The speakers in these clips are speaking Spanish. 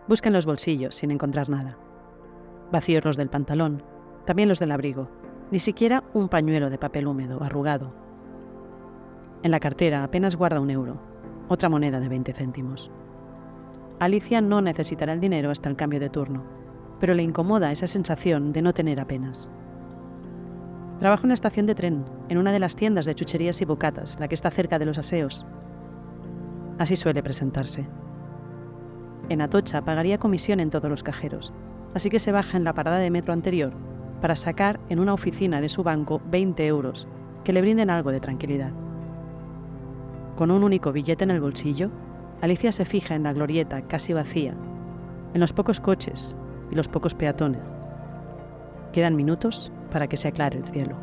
Busca en los bolsillos sin encontrar nada. Vacíos los del pantalón, también los del abrigo. Ni siquiera un pañuelo de papel húmedo, arrugado. En la cartera apenas guarda 1 euro, otra moneda de 20 céntimos. Alicia no necesitará el dinero hasta el cambio de turno, pero le incomoda esa sensación de no tener apenas. Trabaja en una estación de tren, en una de las tiendas de chucherías y bocatas, la que está cerca de los aseos. Así suele presentarse. En Atocha pagaría comisión en todos los cajeros, así que se baja en la parada de metro anterior para sacar en una oficina de su banco 20 euros, que le brinden algo de tranquilidad. Con un único billete en el bolsillo, Alicia se fija en la glorieta casi vacía, en los pocos coches y los pocos peatones. Quedan minutos para que se aclare el cielo.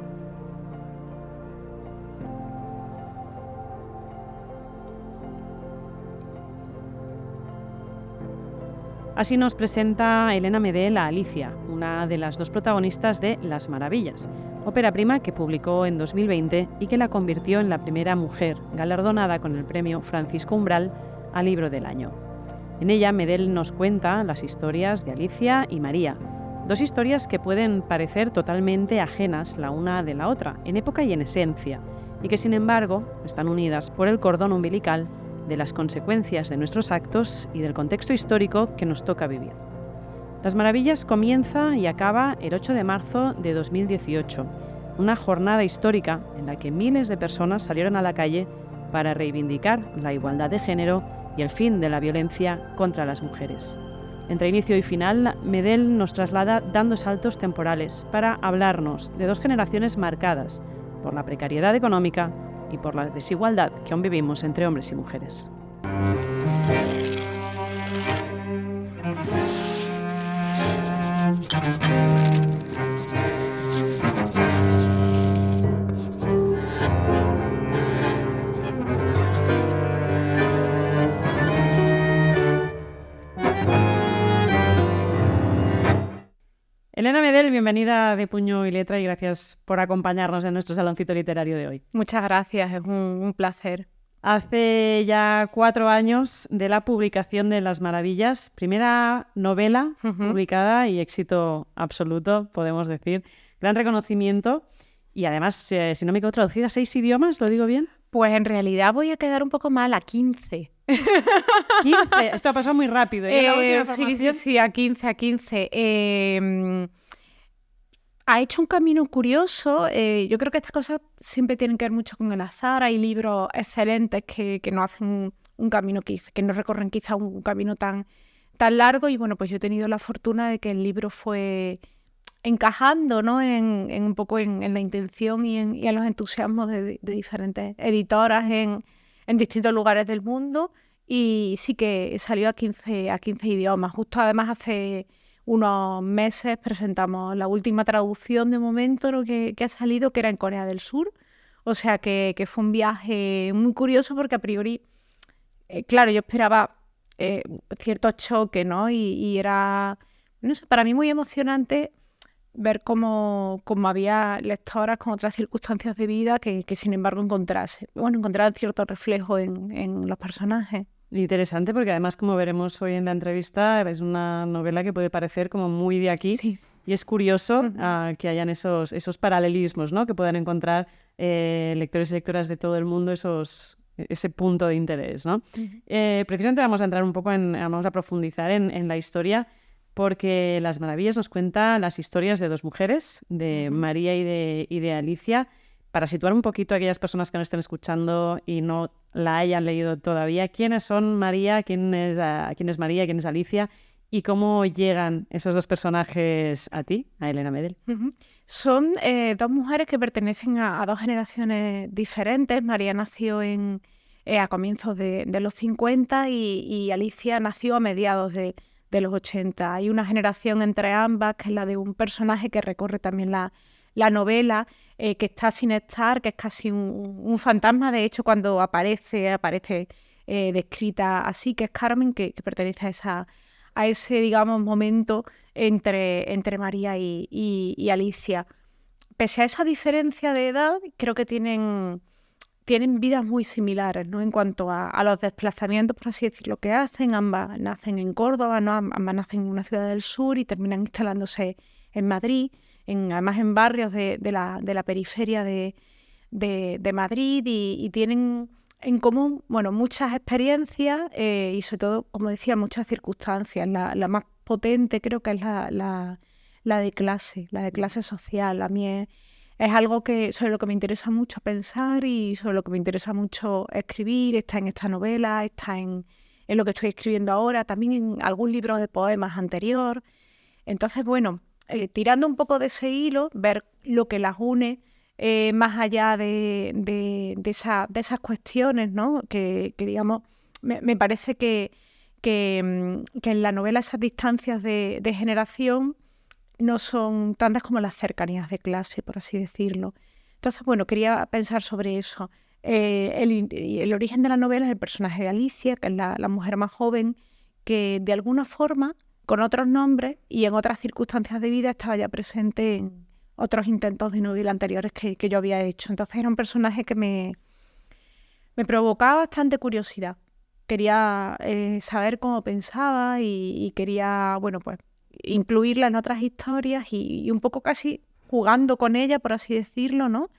Así nos presenta Elena Medel a Alicia, una de las 2 protagonistas de Las Maravillas, ópera prima que publicó en 2020 y que la convirtió en la primera mujer galardonada con el premio Francisco Umbral al Libro del Año. En ella, Medel nos cuenta las historias de Alicia y María, 2 historias que pueden parecer totalmente ajenas la una de la otra, en época y en esencia, y que sin embargo están unidas por el cordón umbilical de las consecuencias de nuestros actos y del contexto histórico que nos toca vivir. Las Maravillas comienza y acaba el 8 de marzo de 2018, una jornada histórica en la que miles de personas salieron a la calle para reivindicar la igualdad de género y el fin de la violencia contra las mujeres. Entre inicio y final, Medel nos traslada dando saltos temporales para hablarnos de 2 generaciones marcadas por la precariedad económica y por la desigualdad que aún vivimos entre hombres y mujeres. Elena Medel, bienvenida de Puño y Letra y gracias por acompañarnos en nuestro saloncito literario de hoy. Muchas gracias, es un placer. Hace ya 4 años de la publicación de Las Maravillas, primera novela publicada y éxito absoluto, podemos decir. Gran reconocimiento y además, si no me equivoco, traducida a 6 idiomas, ¿lo digo bien? Pues en realidad voy a quedar un poco mal, a 15. 15, esto ha pasado muy rápido. Sí, a 15. Ha hecho un camino curioso. Yo creo que estas cosas siempre tienen que ver mucho con el azar. Hay libros excelentes que no hacen un camino, que no recorren quizá un camino tan largo. Y bueno, pues yo he tenido la fortuna de que el libro fue encajando, ¿no? en un poco en la intención y en los entusiasmos de diferentes editoras en distintos lugares del mundo. Y sí que salió a 15 idiomas. Justo además hace unos meses presentamos la última traducción de momento, ¿no? que ha salido, que era en Corea del Sur. O sea que fue un viaje muy curioso porque a priori, claro, yo esperaba cierto choque, ¿no? Y era, no sé, para mí muy emocionante ver cómo había lectoras con otras circunstancias de vida que sin embargo encontraban cierto reflejo en los personajes. Interesante porque además, como veremos hoy en la entrevista, es una novela que puede parecer como muy de aquí. Sí. Y es curioso que hayan esos paralelismos, ¿no? Que puedan encontrar lectores y lectoras de todo el mundo ese punto de interés, ¿no? Precisamente vamos a entrar un poco vamos a profundizar en la historia, porque Las Maravillas nos cuenta las historias de 2 mujeres, de María y de Alicia, para situar un poquito a aquellas personas que nos estén escuchando y no la hayan leído todavía. ¿Quiénes son María? ¿Quién es María? ¿Quién es Alicia? ¿Y cómo llegan esos 2 personajes a ti, a Elena Medel? Son 2 mujeres que pertenecen a 2 generaciones diferentes. María nació a comienzos de los 50 y Alicia nació a mediados de los 80. Hay una generación entre ambas, que es la de un personaje que recorre también la novela, que está sin estar, que es casi un fantasma. De hecho, cuando aparece descrita así, que es Carmen, que pertenece a ese, digamos, momento entre María y Alicia. Pese a esa diferencia de edad, creo que tienen tienen vidas muy similares, ¿no? En cuanto a los desplazamientos, por así decirlo, que hacen. Ambas nacen en Córdoba, ¿no? Ambas nacen en una ciudad del sur y terminan instalándose en Madrid, además en barrios de la periferia de Madrid, y tienen en común, bueno, muchas experiencias y sobre todo, como decía, muchas circunstancias. La más potente creo que es la de clase social. A mí es algo sobre lo que me interesa mucho pensar y sobre lo que me interesa mucho escribir. Está en esta novela, está en lo que estoy escribiendo ahora, también en algún libro de poemas anterior. Entonces, bueno, tirando un poco de ese hilo, ver lo que las une, más allá de esas cuestiones, ¿no? Que digamos, me parece que en la novela esas distancias de generación no son tantas como las cercanías de clase, por así decirlo. Entonces, bueno, quería pensar sobre eso. El origen de la novela es el personaje de Alicia, que es la mujer más joven, que de alguna forma, con otros nombres y en otras circunstancias de vida, estaba ya presente en otros intentos de novela anteriores que yo había hecho. Entonces era un personaje que me provocaba bastante curiosidad. Quería saber cómo pensaba y quería, bueno, pues incluirla en otras historias y un poco casi jugando con ella, por así decirlo, ¿no?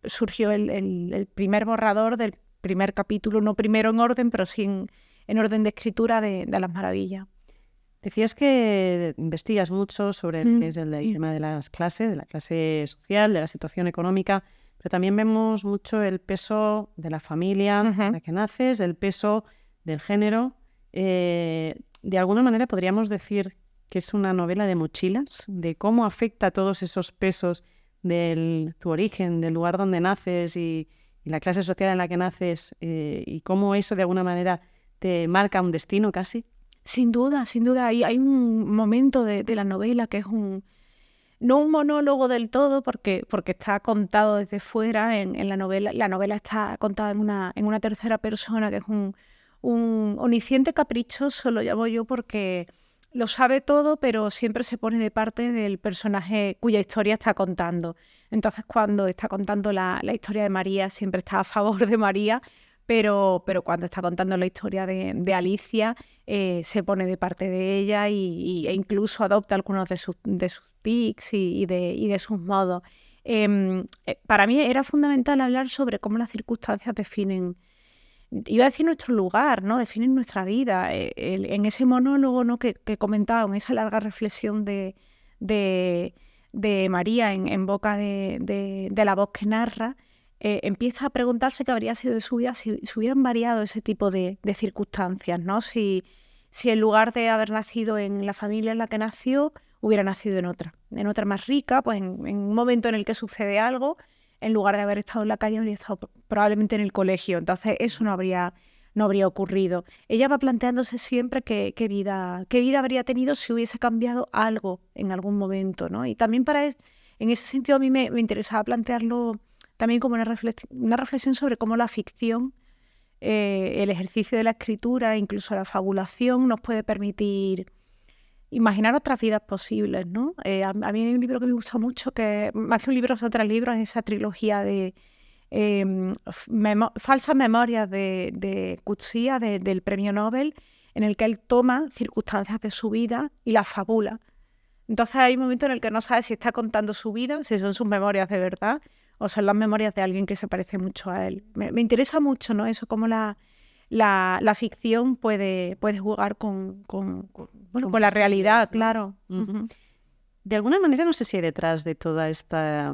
Surgió el primer borrador del primer capítulo, no primero en orden, pero sí en orden de escritura de Las Maravillas. Decías que investigas mucho sobre el que es el tema de las clases, de la clase social, de la situación económica, pero también vemos mucho el peso de la familia en la que naces, el peso del género. De alguna manera podríamos decir que es una novela de mochilas, de cómo afecta todos esos pesos de tu origen, del lugar donde naces y la clase social en la que naces, y cómo eso de alguna manera te marca un destino casi. Sin duda, sin duda. Hay un momento de la novela que es no un monólogo del todo, porque está contado desde fuera en la novela. La novela está contada en una tercera persona, que es un omnisciente caprichoso, lo llamo yo, porque lo sabe todo, pero siempre se pone de parte del personaje cuya historia está contando. Entonces, cuando está contando la historia de María, siempre está a favor de María, pero cuando está contando la historia de Alicia, se pone de parte de ella e incluso adopta algunos de sus tics y de sus modos. Para mí era fundamental hablar sobre cómo las circunstancias definen, iba a decir nuestro lugar, ¿no? Definen nuestra vida. En ese monólogo, ¿no? que comentaba, en esa larga reflexión de María en boca de la voz que narra, empieza a preguntarse qué habría sido de su vida si hubieran variado ese tipo de circunstancias, ¿no? Si en lugar de haber nacido en la familia en la que nació, hubiera nacido en otra más rica, pues en un momento en el que sucede algo, en lugar de haber estado en la calle, habría estado probablemente en el colegio. Entonces eso no habría ocurrido. Ella va planteándose siempre qué vida habría tenido si hubiese cambiado algo en algún momento, ¿no? Y también en ese sentido a mí me interesaba plantearlo también como una reflexión sobre cómo la ficción, el ejercicio de la escritura, incluso la fabulación, nos puede permitir imaginar otras vidas posibles, ¿no? A mí hay un libro que me gusta mucho, que más que un libro son 3 libros, es esa trilogía de falsas memorias de Coetzee, del premio Nobel, en el que él toma circunstancias de su vida y las fabula. Entonces hay un momento en el que no sabe si está contando su vida, si son sus memorias de verdad, o son las memorias de alguien que se parece mucho a él. Me interesa mucho, ¿no? Eso, cómo la ficción puede jugar con la realidad, claro. Uh-huh. De alguna manera, no sé si hay detrás de toda esta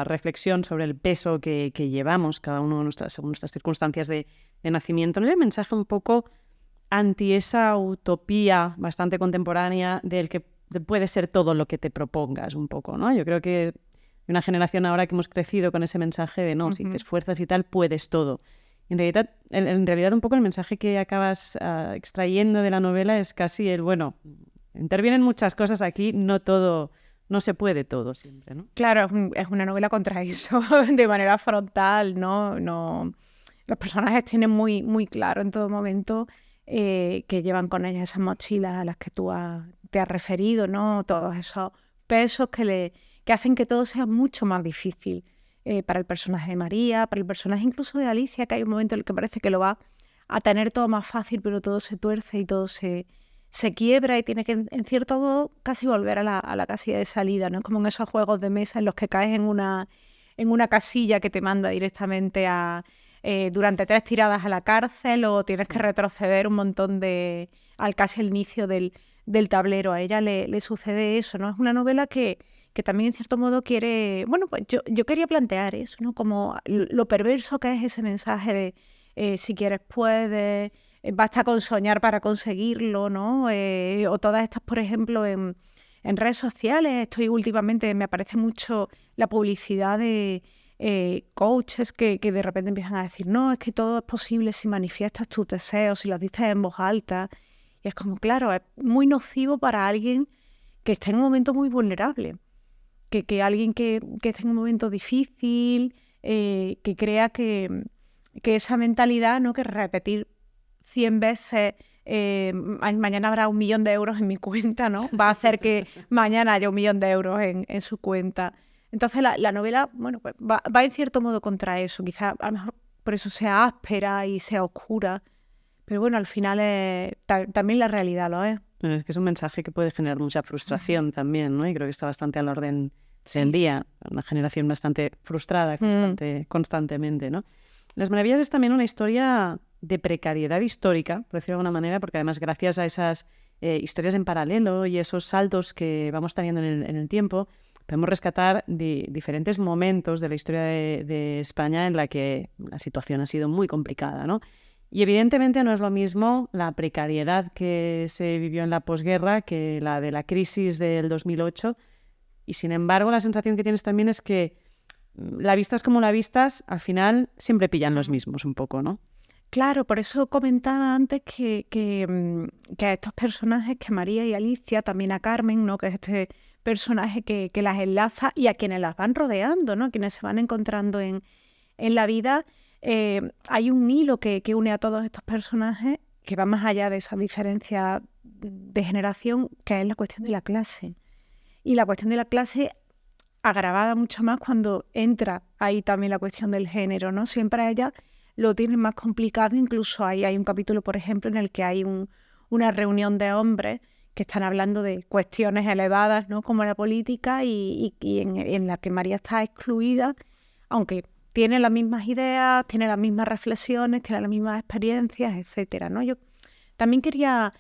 reflexión sobre el peso que llevamos cada uno según nuestras circunstancias de nacimiento, ¿no hay un mensaje un poco anti esa utopía bastante contemporánea del que puede ser todo lo que te propongas un poco, ¿no? Yo creo que una generación ahora que hemos crecido con ese mensaje de no, si te esfuerzas y tal, puedes todo. En realidad un poco el mensaje que acabas extrayendo de la novela es casi intervienen muchas cosas aquí, no se puede todo siempre, ¿no? Claro, es una novela contra eso, de manera frontal, ¿no? Los personajes tienen muy, muy claro en todo momento que llevan con ellas esas mochilas a las que tú te has referido, ¿no? Todos esos pesos que hacen que todo sea mucho más difícil. para el personaje de María, para el personaje incluso de Alicia, que hay un momento en el que parece que lo va a tener todo más fácil, pero todo se tuerce y todo se quiebra y tiene que, en cierto modo, casi volver a la casilla de salida, ¿no? Como en esos juegos de mesa en los que caes en una casilla que te manda directamente durante 3 tiradas a la cárcel, o tienes que retroceder un montón al casi el inicio del tablero. A ella le sucede eso, ¿no? Es una novela que también, en cierto modo, quiere... Bueno, pues yo quería plantear eso, ¿no? Como lo perverso que es ese mensaje de si quieres puedes, basta con soñar para conseguirlo, ¿no? O todas estas, por ejemplo, en redes sociales, últimamente me aparece mucho la publicidad de coaches que de repente empiezan a decir, no, es que todo es posible si manifiestas tus deseos, si los dices en voz alta. Y es como, claro, es muy nocivo para alguien que esté en un momento muy vulnerable, que alguien que esté en un momento difícil, que crea que esa mentalidad, ¿no? Que repetir 100 veces mañana habrá 1.000.000 de euros en mi cuenta, ¿no? Va a hacer que mañana haya 1.000.000 de euros en su cuenta. Entonces la novela, bueno, pues va en cierto modo contra eso. Quizá a lo mejor por eso sea áspera y sea oscura. Pero bueno, al final también la realidad lo es. Bueno, es que es un mensaje que puede generar mucha frustración también, ¿no? Y creo que está bastante al orden del día. Una generación bastante frustrada constantemente, ¿no? Las Maravillas es también una historia de precariedad histórica, por decirlo de alguna manera, porque además gracias a esas historias en paralelo y esos saltos que vamos teniendo en el tiempo, podemos rescatar diferentes momentos de la historia de España en la que la situación ha sido muy complicada, ¿no? Y evidentemente no es lo mismo la precariedad que se vivió en la posguerra que la de la crisis del 2008. Y sin embargo, la sensación que tienes también es que la vistas como la vistas, al final siempre pillan los mismos un poco, ¿no? Claro, por eso comentaba antes que a estos personajes, que a María y Alicia, también a Carmen, ¿no? Que es este personaje que las enlaza y a quienes las van rodeando, ¿no? Quienes se van encontrando en la vida. Hay un hilo que une a todos estos personajes que va más allá de esa diferencia de generación, que es la cuestión de la clase. Y la cuestión de la clase agravada mucho más cuando entra ahí también la cuestión del género, ¿no? Siempre ellas lo tienen más complicado. Incluso hay un capítulo, por ejemplo, en el que hay una reunión de hombres que están hablando de cuestiones elevadas, ¿no? Como la política, y en la que María está excluida, aunque tiene las mismas ideas, tiene las mismas reflexiones, tiene las mismas experiencias, etcétera, ¿no? Yo también quería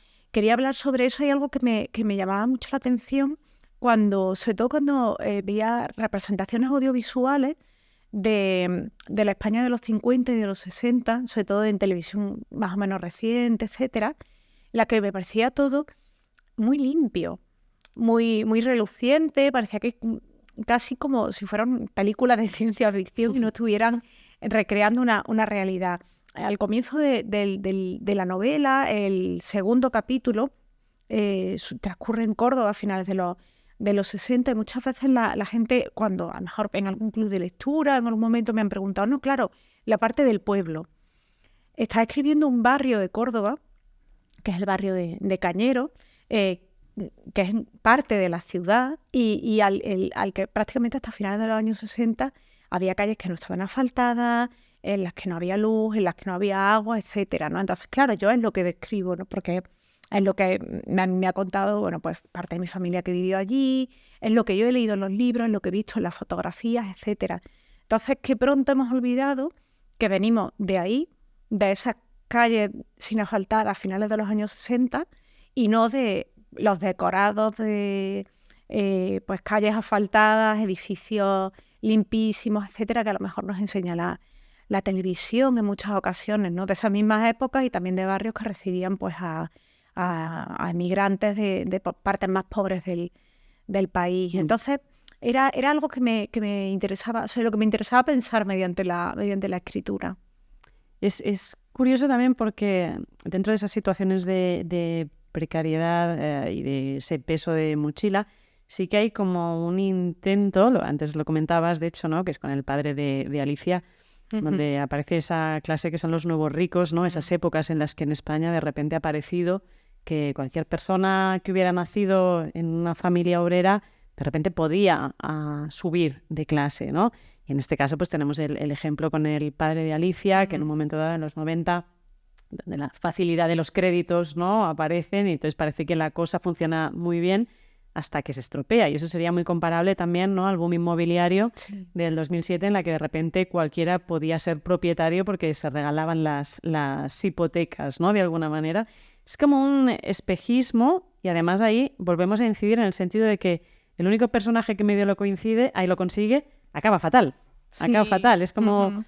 hablar sobre eso. Hay algo que me llamaba mucho la atención sobre todo cuando veía representaciones audiovisuales de la España de los 50 y de los 60, sobre todo en televisión más o menos reciente, etcétera, en la que me parecía todo muy limpio, muy, muy reluciente. Parecía que casi como si fueran películas de ciencia ficción y no estuvieran recreando una realidad. Al comienzo de la novela, el segundo capítulo transcurre en Córdoba a finales de los 60, y muchas veces la gente, cuando a lo mejor en algún club de lectura, en algún momento me han preguntado, no, claro, la parte del pueblo. Está escribiendo un barrio de Córdoba, que es el barrio de Cañero, que es parte de la ciudad, y al que prácticamente hasta finales de los años 60 había calles que no estaban asfaltadas, en las que no había luz, en las que no había agua, etcétera, ¿no? Entonces, claro, yo es lo que describo, ¿no? Porque es lo que me ha contado, bueno, pues parte de mi familia que vivió allí, es lo que yo he leído en los libros, es lo que he visto en las fotografías, etcétera. Entonces, que pronto hemos olvidado que venimos de ahí, de esas calles sin asfaltar a finales de los años 60, y no de los decorados de pues calles asfaltadas, edificios limpísimos, etcétera, que a lo mejor nos enseña la televisión en muchas ocasiones, ¿no? De esas mismas épocas, y también de barrios que recibían pues a emigrantes de partes más pobres del país. Entonces, era algo que me interesaba, o sea, lo que me interesaba pensar mediante la escritura. Es curioso también porque dentro de esas situaciones de precariedad y de ese peso de mochila, sí que hay como un intento, antes lo comentabas, de hecho, ¿no? Que es con el padre de Alicia, donde aparece esa clase que son los nuevos ricos, ¿no? Esas épocas en las que en España de repente ha aparecido que cualquier persona que hubiera nacido en una familia obrera de repente podía subir de clase, ¿no? Y en este caso pues tenemos el ejemplo con el padre de Alicia, que en un momento dado, en los 90, donde la facilidad de los créditos, ¿no?, aparecen y entonces parece que la cosa funciona muy bien hasta que se estropea. Y eso sería muy comparable también, ¿no?, al boom inmobiliario del 2007, en la que de repente cualquiera podía ser propietario porque se regalaban las hipotecas, ¿no?, de alguna manera. Es como un espejismo y además ahí volvemos a incidir en el sentido de que el único personaje que medio lo coincide, ahí lo consigue, acaba fatal. Acaba fatal. Es como...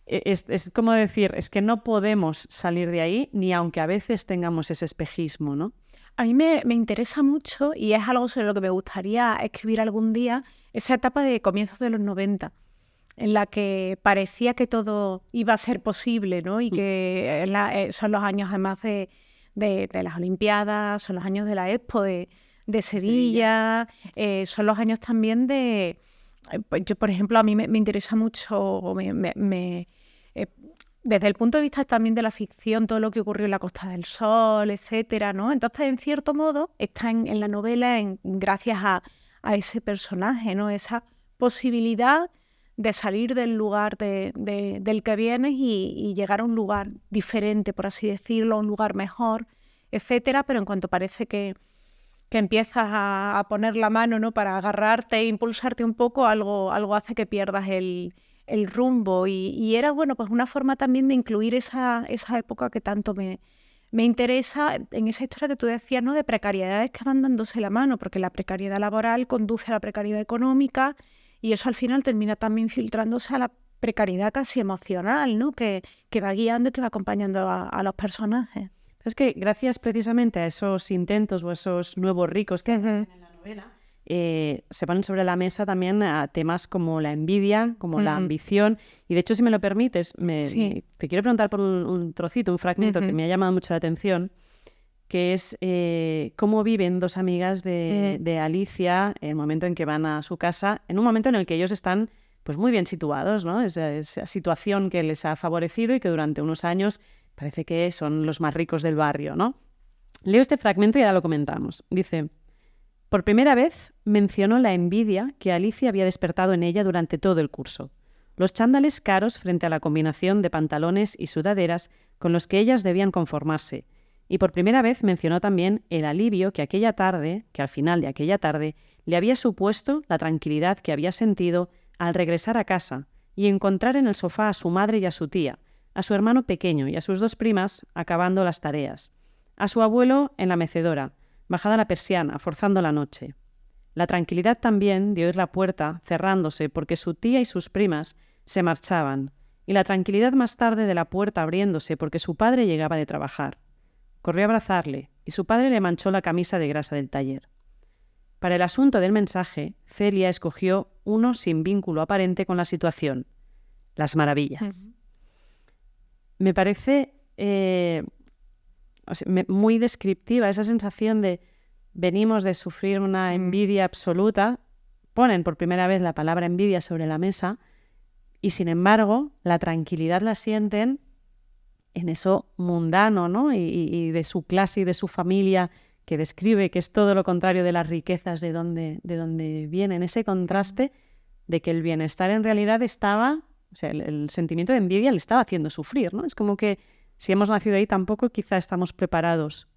Es como decir, es que no podemos salir de ahí ni aunque a veces tengamos ese espejismo, ¿no? A mí me interesa mucho, y es algo sobre lo que me gustaría escribir algún día, esa etapa de comienzos de los 90, en la que parecía que todo iba a ser posible, ¿no? Y que son los años además de las Olimpiadas, son los años de la Expo de Sevilla, son los años también de... Pues yo, por ejemplo, a mí me interesa mucho, desde el punto de vista también de la ficción, todo lo que ocurrió en la Costa del Sol, etcétera, ¿no? Entonces, en cierto modo, está en la novela gracias a ese personaje, ¿no? Esa posibilidad de salir del lugar del que vienes y llegar a un lugar diferente, por así decirlo, un lugar mejor, etcétera, pero en cuanto parece que empiezas a poner la mano, ¿no?, para agarrarte e impulsarte un poco, algo hace que pierdas el rumbo. Y era, bueno, pues una forma también de incluir esa época que tanto me interesa en esa historia que tú decías, ¿no?, de precariedades que van dándose la mano, porque la precariedad laboral conduce a la precariedad económica y eso al final termina también filtrándose a la precariedad casi emocional, ¿no?, que va guiando y que va acompañando a los personajes. Es que gracias precisamente a esos intentos o esos nuevos ricos que aparecen en la novela, se ponen sobre la mesa también a temas como la envidia, como la ambición. Y de hecho, si me lo permites, te quiero preguntar por un trocito, un fragmento que me ha llamado mucho la atención, que es cómo viven dos amigas de Alicia en el momento en que van a su casa, en un momento en el que ellos están pues muy bien situados, ¿no? Esa situación que les ha favorecido y que durante unos años parece que son los más ricos del barrio, ¿no? Leo este fragmento y ahora lo comentamos. Dice: por primera vez mencionó la envidia que Alicia había despertado en ella durante todo el curso. Los chándales caros frente a la combinación de pantalones y sudaderas con los que ellas debían conformarse. Y por primera vez mencionó también el alivio que al final de aquella tarde, le había supuesto la tranquilidad que había sentido al regresar a casa y encontrar en el sofá a su madre y a su tía, a su hermano pequeño y a sus dos primas acabando las tareas, a su abuelo en la mecedora, bajada la persiana, forzando la noche. La tranquilidad también de oír la puerta cerrándose porque su tía y sus primas se marchaban, y la tranquilidad más tarde de la puerta abriéndose porque su padre llegaba de trabajar. Corrió a abrazarle, y su padre le manchó la camisa de grasa del taller. Para el asunto del mensaje, Celia escogió uno sin vínculo aparente con la situación: las maravillas. Me parece muy descriptiva esa sensación de venimos de sufrir una envidia absoluta, ponen por primera vez la palabra envidia sobre la mesa y sin embargo la tranquilidad la sienten en eso mundano, ¿no? Y de su clase y de su familia, que describe que es todo lo contrario de las riquezas de donde vienen, ese contraste de que el bienestar en realidad estaba... O sea, el sentimiento de envidia le estaba haciendo sufrir, ¿no? Es como que si hemos nacido ahí tampoco quizá estamos preparados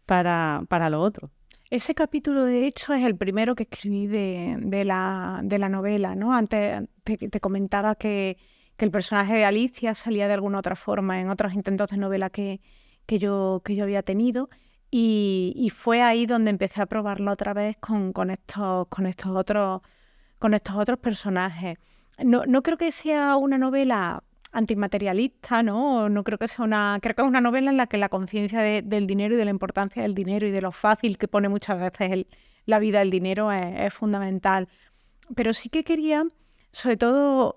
para lo otro. Ese capítulo, de hecho, es el primero que escribí de la novela, ¿no? Antes te comentaba que el personaje de Alicia salía de alguna otra forma en otros intentos de novela que yo había tenido y fue ahí donde empecé a probarlo otra vez con estos otros personajes. No creo que sea una novela antimaterialista, ¿no? No creo que sea creo que es una novela en la que la conciencia del dinero y de la importancia del dinero y de lo fácil que pone muchas veces la vida el dinero es fundamental. Pero sí que quería, sobre todo,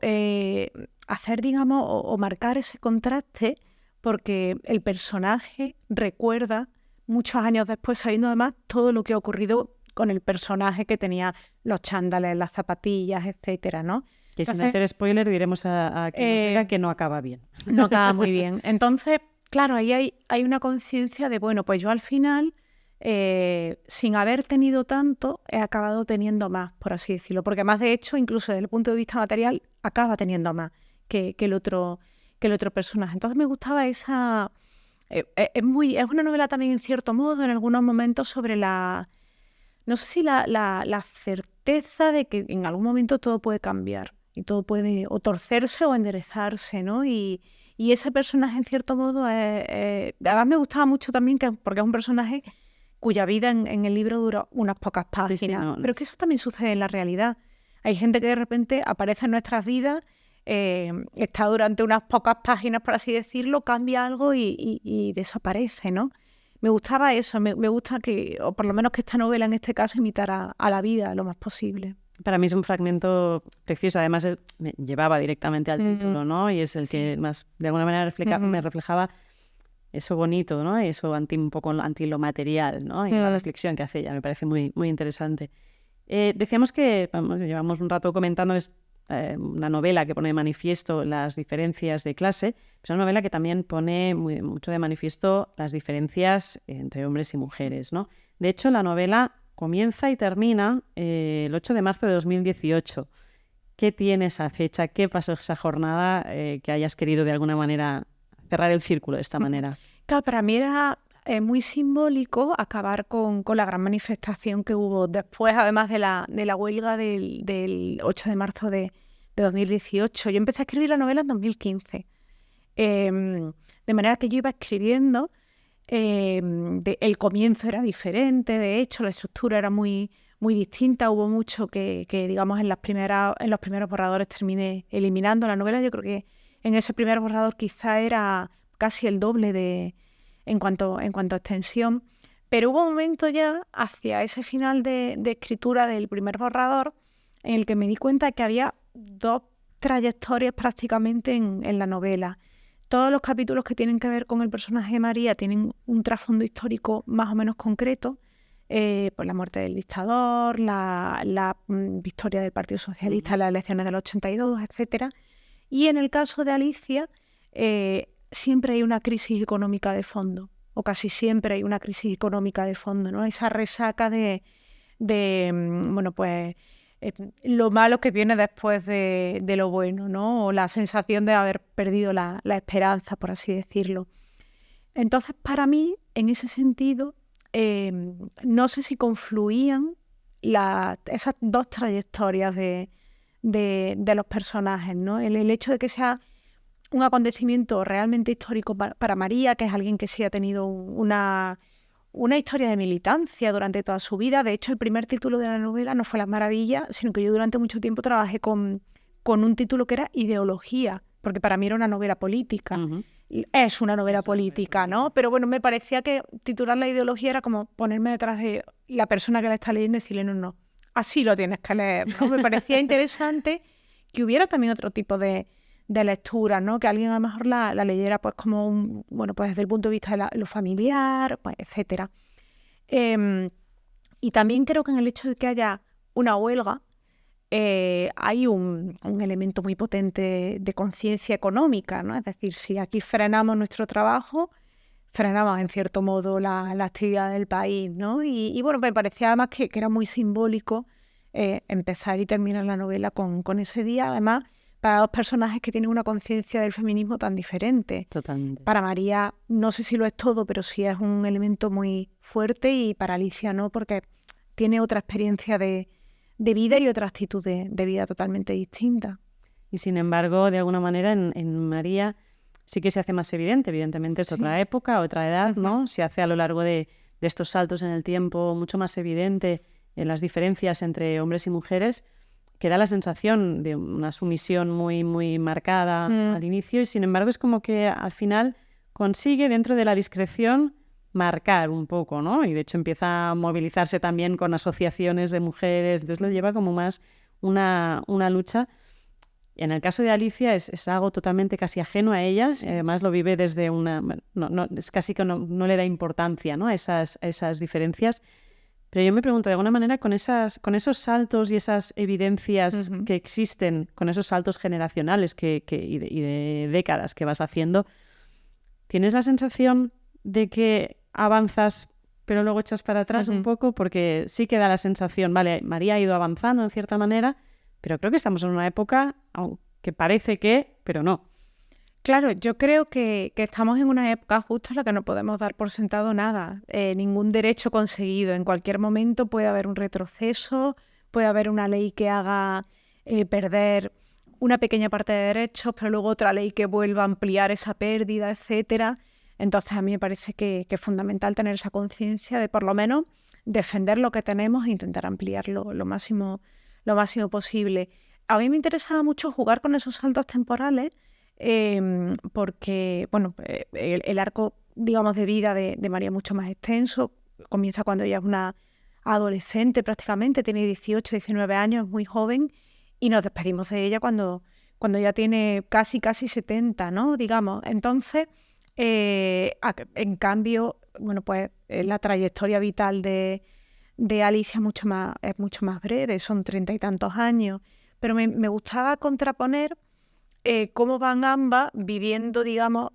hacer, digamos, o marcar ese contraste, porque el personaje recuerda muchos años después, sabiendo además todo lo que ha ocurrido con el personaje que tenía los chándales, las zapatillas, etcétera, ¿no? Que entonces, sin hacer spoiler diremos a quien nos diga que no acaba bien. No acaba muy bien. Entonces, claro, ahí hay una conciencia de, bueno, pues yo al final sin haber tenido tanto, he acabado teniendo más, por así decirlo. Porque más, de hecho, incluso desde el punto de vista material, acaba teniendo más que el otro personaje. Entonces me gustaba esa... es una novela también, en cierto modo, en algunos momentos sobre no sé si la certeza de que en algún momento todo puede cambiar y todo puede o torcerse o enderezarse, ¿no? Y ese personaje, en cierto modo, además me gustaba mucho también porque es un personaje cuya vida en el libro dura unas pocas páginas. Sí, no. Pero que eso también sucede en la realidad. Hay gente que de repente aparece en nuestras vidas, está durante unas pocas páginas, por así decirlo, cambia algo y desaparece, ¿no? Me gustaba eso, me gusta que, o por lo menos que esta novela en este caso imitara a la vida lo más posible. Para mí es un fragmento precioso, además me llevaba directamente al título, ¿no? Y es el que más, de alguna manera, me reflejaba eso bonito, ¿no? Eso un poco anti lo material, ¿no? Y la reflexión que hace ella me parece muy, muy interesante. Decíamos que llevamos un rato comentando una novela que pone de manifiesto las diferencias de clase, es una novela que también pone mucho de manifiesto las diferencias entre hombres y mujeres, ¿no? De hecho, la novela comienza y termina el 8 de marzo de 2018. ¿Qué tiene esa fecha? ¿Qué pasó esa jornada que hayas querido de alguna manera cerrar el círculo de esta manera? Claro, para mí era muy simbólico acabar con la gran manifestación que hubo después, además de la huelga del 8 de marzo de 2018. Yo empecé a escribir la novela en 2015. De manera que yo iba escribiendo, el comienzo era diferente, de hecho, la estructura era muy, muy distinta. Hubo mucho que digamos, en los primeros borradores terminé eliminando. La novela, yo creo que en ese primer borrador quizá era casi el doble en cuanto a extensión, pero hubo un momento ya hacia ese final de escritura del primer borrador en el que me di cuenta de que había dos trayectorias prácticamente en la novela. Todos los capítulos que tienen que ver con el personaje de María tienen un trasfondo histórico más o menos concreto, pues la muerte del dictador, la victoria del Partido Socialista en las elecciones del 82, etcétera. Y en el caso de Alicia, siempre hay una crisis económica de fondo, o casi siempre hay una crisis económica de fondo, ¿no? Esa resaca de bueno, pues lo malo que viene después de lo bueno, ¿no? O la sensación de haber perdido la esperanza, por así decirlo. Entonces, para mí, en ese sentido, no sé si confluían esas dos trayectorias de los personajes, ¿no? El hecho de que sea un acontecimiento realmente histórico para María, que es alguien que sí ha tenido una historia de militancia durante toda su vida. De hecho, el primer título de la novela no fue Las Maravillas, sino que yo durante mucho tiempo trabajé con un título que era Ideología, porque para mí era una novela política. Uh-huh. Es una novela política, ¿no? Pero bueno, me parecía que titular la ideología era como ponerme detrás de la persona que la está leyendo y decirle, no, así lo tienes que leer, ¿no? Me parecía interesante que hubiera también otro tipo de lectura, ¿no? Que alguien a lo mejor la leyera pues como bueno, pues desde el punto de vista de lo familiar, pues, etcétera. Y también creo que en el hecho de que haya una huelga hay un elemento muy potente de conciencia económica, ¿no? Es decir, si aquí frenamos nuestro trabajo, frenamos en cierto modo la actividad del país, ¿no? Y bueno, me parecía además que era muy simbólico empezar y terminar la novela con ese día, además para dos personajes que tienen una conciencia del feminismo tan diferente. Totalmente. Para María no sé si lo es todo, pero sí es un elemento muy fuerte, y para Alicia no, porque tiene otra experiencia de vida y otra actitud de vida totalmente distinta. Y sin embargo, de alguna manera, en María sí que se hace más evidente. Evidentemente es otra época, otra edad, ¿no? Se hace a lo largo de estos saltos en el tiempo mucho más evidente en las diferencias entre hombres y mujeres, que da la sensación de una sumisión muy, muy marcada al inicio, y sin embargo es como que al final consigue, dentro de la discreción, marcar un poco, ¿no? Y de hecho empieza a movilizarse también con asociaciones de mujeres, entonces lo lleva como más una lucha. En el caso de Alicia es algo totalmente casi ajeno a ellas, y además lo vive desde es casi que no le da importancia, ¿no? a esas diferencias. Pero yo me pregunto, de alguna manera, con esos saltos y esas evidencias que existen, con esos saltos generacionales y de décadas que vas haciendo, ¿tienes la sensación de que avanzas pero luego echas para atrás un poco porque sí que da la sensación, vale, María ha ido avanzando en cierta manera, pero creo que estamos en una época que parece que, pero no. Claro, yo creo que estamos en una época justo en la que no podemos dar por sentado nada, ningún derecho conseguido. En cualquier momento puede haber un retroceso, puede haber una ley que haga perder una pequeña parte de derechos, pero luego otra ley que vuelva a ampliar esa pérdida, etcétera. Entonces a mí me parece que es fundamental tener esa conciencia de por lo menos defender lo que tenemos e intentar ampliarlo lo máximo posible. A mí me interesaba mucho jugar con esos saltos temporales porque bueno, el arco, digamos, de vida de María es mucho más extenso. Comienza cuando ella es una adolescente prácticamente, tiene 18, 19 años, es muy joven, y nos despedimos de ella cuando ya tiene casi 70, ¿no? Digamos. Entonces, en cambio, bueno, pues la trayectoria vital de Alicia es mucho más breve, son 30 y tantos años, pero me gustaba contraponer cómo van ambas viviendo, digamos,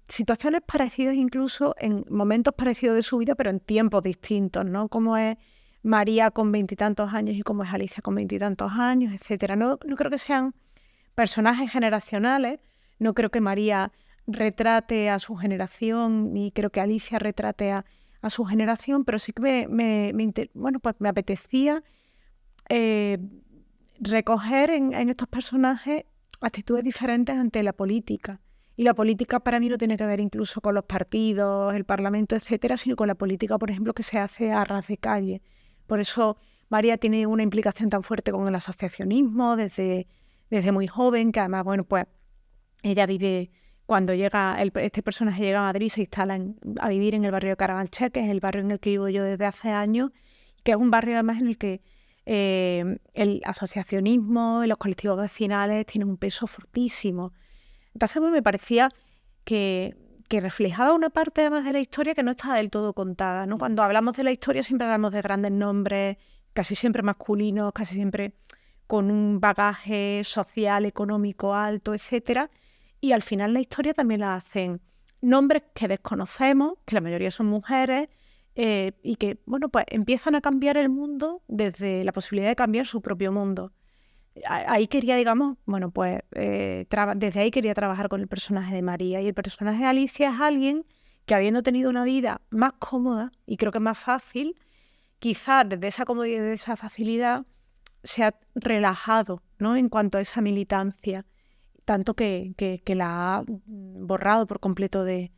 situaciones parecidas incluso en momentos parecidos de su vida, pero en tiempos distintos, ¿no? Cómo es María con 20 y tantos años y cómo es Alicia con 20 y tantos años, etcétera. No creo que sean personajes generacionales, no creo que María retrate a su generación, ni creo que Alicia retrate a su generación, pero sí que me apetecía recoger en estos personajes actitudes diferentes ante la política. Y la política para mí no tiene que ver incluso con los partidos, el Parlamento, etcétera, sino con la política, por ejemplo, que se hace a ras de calle. Por eso María tiene una implicación tan fuerte con el asociacionismo desde muy joven, que además, bueno, pues ella vive, cuando este personaje llega a Madrid, se instala a vivir en el barrio de Carabanchel, que es el barrio en el que vivo yo desde hace años, que es un barrio además en el que el asociacionismo y los colectivos vecinales tienen un peso fortísimo. Entonces, pues, me parecía que reflejaba una parte además de la historia que no estaba del todo contada, ¿no? Cuando hablamos de la historia siempre hablamos de grandes nombres, casi siempre masculinos, casi siempre con un bagaje social, económico alto, etcétera. Y al final la historia también la hacen nombres que desconocemos, que la mayoría son mujeres, y que, bueno, pues empiezan a cambiar el mundo desde la posibilidad de cambiar su propio mundo. Ahí quería, digamos, bueno, pues desde ahí quería trabajar con el personaje de María. Y el personaje de Alicia es alguien que, habiendo tenido una vida más cómoda, y creo que es más fácil, quizás desde esa comodidad y de esa facilidad se ha relajado, ¿no?, en cuanto a esa militancia, tanto que la ha borrado por completo de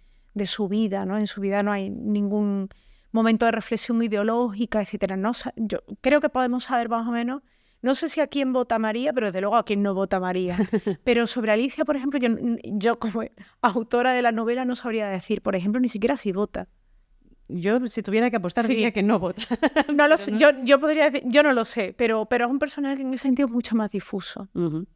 su vida, ¿no? En su vida no hay ningún momento de reflexión ideológica, etcétera. No, yo creo que podemos saber más o menos, no sé si a quién vota María, pero desde luego a quién no vota María. Pero sobre Alicia, por ejemplo, yo como autora de la novela no sabría decir, por ejemplo, ni siquiera si vota. Yo, si tuviera que apostar, diría que no vota. No lo sé. Yo podría decir, yo no lo sé, pero es un personaje que en ese sentido es mucho más difuso. Uh-huh.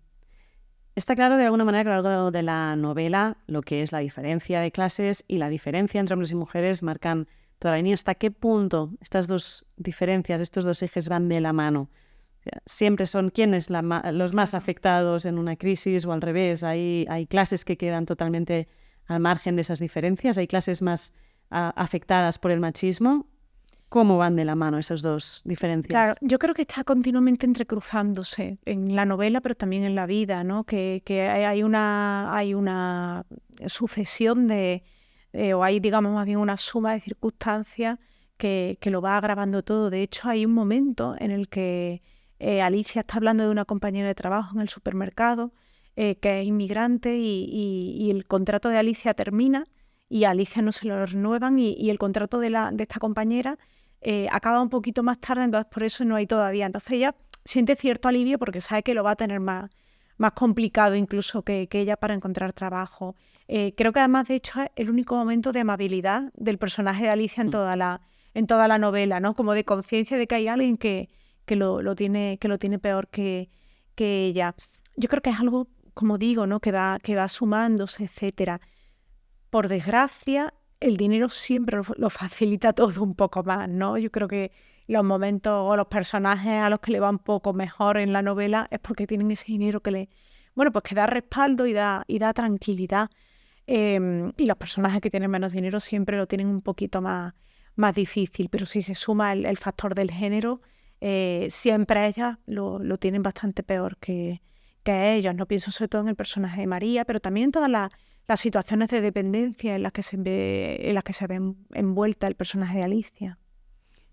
Está claro de alguna manera que a lo largo de la novela lo que es la diferencia de clases y la diferencia entre hombres y mujeres marcan toda la línea. ¿Hasta qué punto estas dos diferencias, estos dos ejes van de la mano? O sea, siempre son quienes los más afectados en una crisis o al revés. Hay clases que quedan totalmente al margen de esas diferencias. Hay clases más afectadas por el machismo. ¿Cómo van de la mano esas dos diferencias? Claro, yo creo que está continuamente entrecruzándose en la novela, pero también en la vida, ¿no? Que hay una sucesión o hay, digamos, más bien una suma de circunstancias que lo va agravando todo. De hecho, hay un momento en el que Alicia está hablando de una compañera de trabajo en el supermercado que es inmigrante y el contrato de Alicia termina y a Alicia no se lo renuevan y el contrato de esta compañera acaba un poquito más tarde, entonces por eso no hay todavía. Entonces ella siente cierto alivio porque sabe que lo va a tener más complicado incluso que ella para encontrar trabajo. Creo que además, de hecho, es el único momento de amabilidad del personaje de Alicia en toda la novela, ¿no? Como de conciencia de que hay alguien que lo tiene peor que ella. Yo creo que es algo, como digo, ¿no?, que va sumándose, etcétera. Por desgracia, el dinero siempre lo facilita todo un poco más, ¿no? Yo creo que los momentos o los personajes a los que le va un poco mejor en la novela es porque tienen ese dinero que da respaldo y da tranquilidad. Y los personajes que tienen menos dinero siempre lo tienen un poquito más más difícil, pero si se suma el factor del género, siempre ellas lo tienen bastante peor que ellos. No pienso sobre todo en el personaje de María, pero también en todas las situaciones de dependencia en las que se ve envuelta el personaje de Alicia.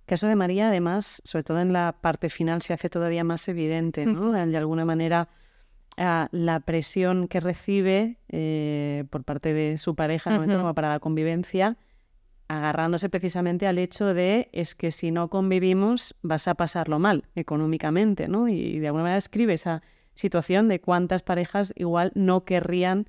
El caso de María, además, sobre todo en la parte final, se hace todavía más evidente, ¿no? De alguna manera, la presión que recibe por parte de su pareja en el momento como para la convivencia, agarrándose precisamente al hecho de es que si no convivimos vas a pasarlo mal económicamente, ¿no? Y de alguna manera escribe esa situación de cuántas parejas igual no querrían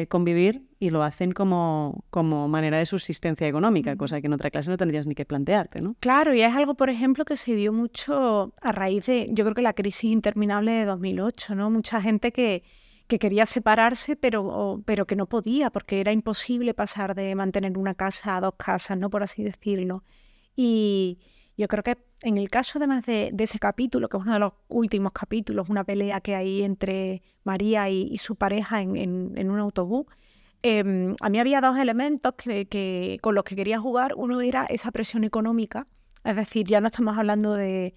convivir y lo hacen como manera de subsistencia económica, cosa que en otra clase no tendrías ni que plantearte, ¿no? Claro, y es algo, por ejemplo, que se dio mucho a raíz de, yo creo que la crisis interminable de 2008, ¿no? Mucha gente que quería separarse, pero que no podía, porque era imposible pasar de mantener una casa a 2 casas, ¿no? Por así decirlo. Y yo creo que en el caso además de ese capítulo, que es uno de los últimos capítulos, una pelea que hay entre María y su pareja en un autobús, a mí había 2 elementos que con los que quería jugar. Uno era esa presión económica, es decir, ya no estamos hablando de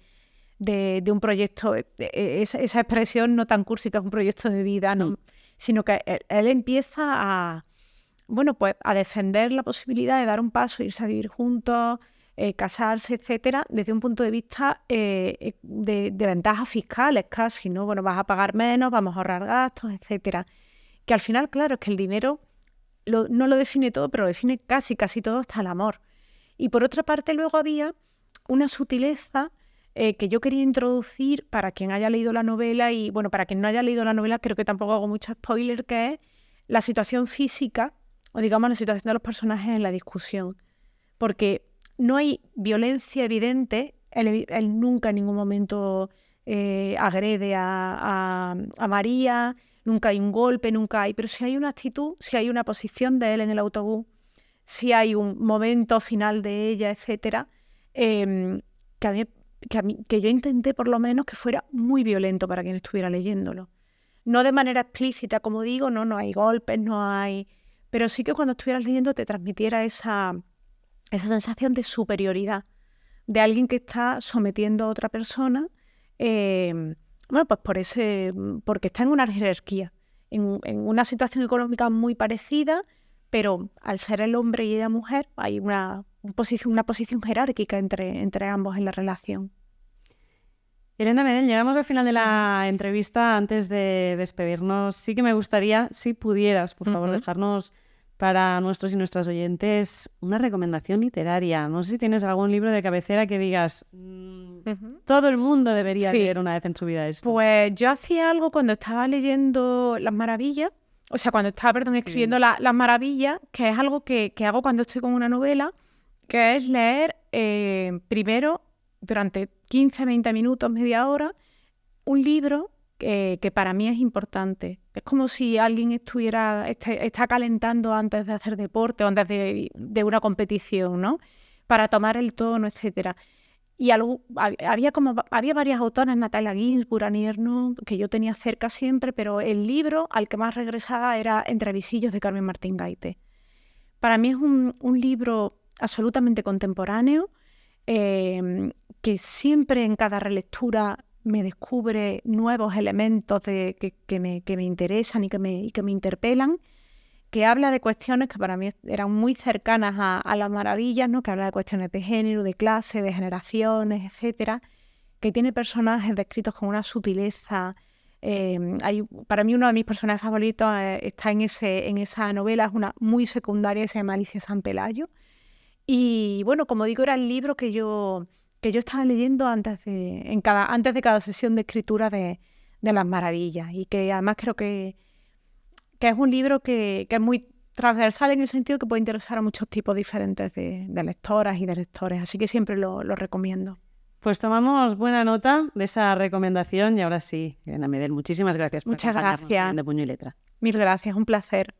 un proyecto, esa expresión no tan cursi que es un proyecto de vida, ¿no? Sino que él empieza a defender la posibilidad de dar un paso, irse a vivir juntos, casarse, etcétera, desde un punto de vista de ventajas fiscales casi, ¿no? Bueno, vas a pagar menos, vamos a ahorrar gastos, etcétera. Que al final, claro, es que el dinero no lo define todo, pero lo define casi todo, hasta el amor. Y por otra parte, luego había una sutileza que yo quería introducir para quien haya leído la novela y, bueno, para quien no haya leído la novela, creo que tampoco hago mucho spoiler, que es la situación física, o digamos la situación de los personajes en la discusión. Porque no hay violencia evidente, él nunca en ningún momento agrede a María, nunca hay un golpe, nunca hay, pero si hay una actitud, si hay una posición de él en el autobús, si hay un momento final de ella, etcétera, que yo intenté por lo menos que fuera muy violento para quien estuviera leyéndolo. No de manera explícita, como digo, no hay golpes, no hay... Pero sí que cuando estuvieras leyendo te transmitiera esa sensación de superioridad, de alguien que está sometiendo a otra persona, pues porque está en una jerarquía, en una situación económica muy parecida, pero al ser el hombre y ella mujer, hay una posición jerárquica entre ambos en la relación. Elena Medel, llegamos al final de la entrevista. Antes de despedirnos, sí que me gustaría, si pudieras, por favor, dejarnos para nuestros y nuestras oyentes una recomendación literaria. No sé si tienes algún libro de cabecera que digas, todo el mundo debería leer una vez en su vida esto. Pues yo hacía algo cuando estaba leyendo Las Maravillas, o sea, cuando estaba, escribiendo Las Maravillas, que es algo que hago cuando estoy con una novela, que es leer primero, durante 15, 20 minutos, media hora, un libro que para mí es importante. Es como si alguien está calentando antes de hacer deporte o antes de una competición, ¿no? Para tomar el tono, etcétera. Y había varias autoras, Natalia Ginzburg, Annie Ernaux, que yo tenía cerca siempre, pero el libro al que más regresaba era Entre visillos, de Carmen Martín Gaite. Para mí es un libro absolutamente contemporáneo, que siempre en cada relectura me descubre nuevos elementos que me interesan y que me interpelan, que habla de cuestiones que para mí eran muy cercanas a las maravillas, ¿no? Que habla de cuestiones de género, de clase, de generaciones, etcétera, que tiene personajes descritos con una sutileza. Para mí uno de mis personajes favoritos está en esa novela, es una muy secundaria, se llama Alicia San Pelayo. Y bueno, como digo, era el libro que yo estaba leyendo antes de cada sesión de escritura de Las Maravillas, y que además creo que es un libro que es muy transversal en el sentido que puede interesar a muchos tipos diferentes de lectoras y de lectores, así que siempre lo recomiendo. Pues tomamos buena nota de esa recomendación y ahora sí, Elena Medel, muchísimas gracias por acompañarnos en De Puño y Letra. Mil gracias, un placer.